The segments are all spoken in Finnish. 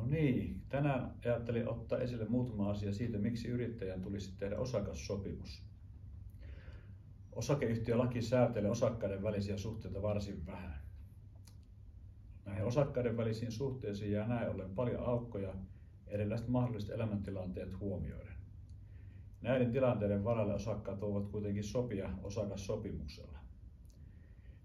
No niin, tänään ajattelin ottaa esille muutama asia siitä, miksi yrittäjän tulisi tehdä osakassopimus. Osakeyhtiölaki säätelee osakkaiden välisiä suhteita varsin vähän. Näihin osakkaiden välisiin suhteisiin jää näin ollen paljon aukkoja erilaiset mahdolliset elämäntilanteet huomioiden. Näiden tilanteiden varalle osakkaat voivat kuitenkin sopia osakassopimuksella.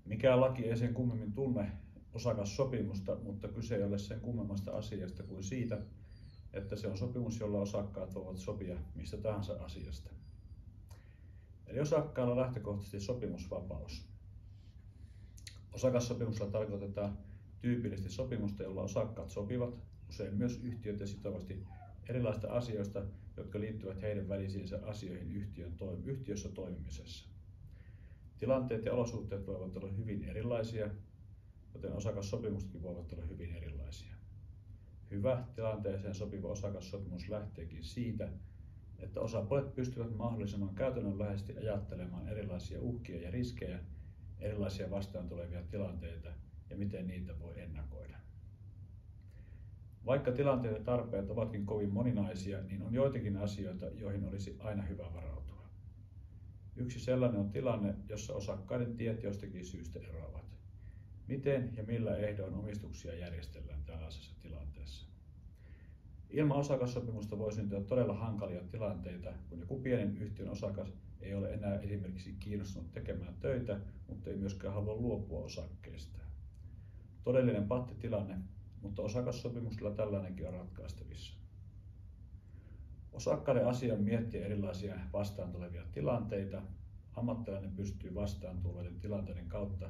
Mikään laki ei sen kummemmin tunne osakassopimusta, mutta kyse ei ole sen kummemmasta asiasta kuin siitä, että se on sopimus, jolla osakkaat voivat sopia mistä tahansa asiasta. Eli osakkaalla on lähtökohtaisesti sopimusvapaus. Osakassopimuksella tarkoitetaan tyypillisesti sopimusta, jolla osakkaat sopivat, usein myös yhtiöitä sitovasti, erilaisista asioista, jotka liittyvät heidän välisiinsä asioihin yhtiössä toimimisessa. Tilanteet ja olosuhteet voivat olla hyvin erilaisia, joten osakassopimuksetkin voivat olla hyvin erilaisia. Hyvä tilanteeseen sopiva osakassopimus lähteekin siitä, että osapuolet pystyvät mahdollisimman käytännönläheisesti ajattelemaan erilaisia uhkia ja riskejä, erilaisia vastaan tulevia tilanteita ja miten niitä voi ennakoida. Vaikka tilanteet ja tarpeet ovatkin kovin moninaisia, niin on joitakin asioita, joihin olisi aina hyvä varautua. Yksi sellainen on tilanne, jossa osakkaiden tiet jostakin syystä eroavat. Miten ja millä ehdoin omistuksia järjestellään tällaisessa tilanteessa? Ilman osakassopimusta voi syntyä todella hankalia tilanteita, kun joku pienen yhtiön osakas ei ole enää esimerkiksi kiinnostunut tekemään töitä, mutta ei myöskään halua luopua osakkeistaan. Todellinen pattitilanne, mutta osakassopimuksella tällainenkin on ratkaistavissa. Osakkaiden asia on miettiä erilaisia vastaan tulevia tilanteita. Ammattilainen pystyy vastaan tulevien tilanteiden kautta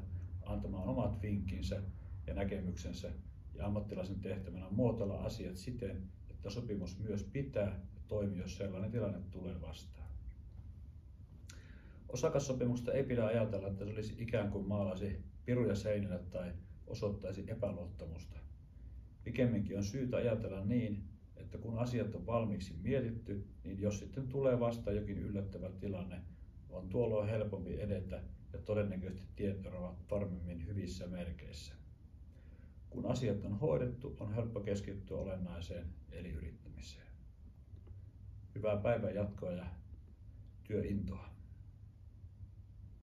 antamaan omat vinkkinsä ja näkemyksensä, ja ammattilaisen tehtävänä on muotoilla asiat siten, että sopimus myös pitää ja toimii, jos sellainen tilanne tulee vastaan. Osakassopimusta ei pidä ajatella, että se olisi ikään kuin maalaisi piruja seinille tai osoittaisi epäluottamusta. Pikemminkin on syytä ajatella niin, että kun asiat on valmiiksi mietitty, niin jos sitten tulee vastaan jokin yllättävä tilanne, on tuolloin helpompi edetä ja todennäköisesti tiet ovat varmemmin hyvissä merkeissä. Kun asiat on hoidettu, on helppo keskittyä olennaiseen eli yrittämiseen. Hyvää päivän jatkoa ja työintoa.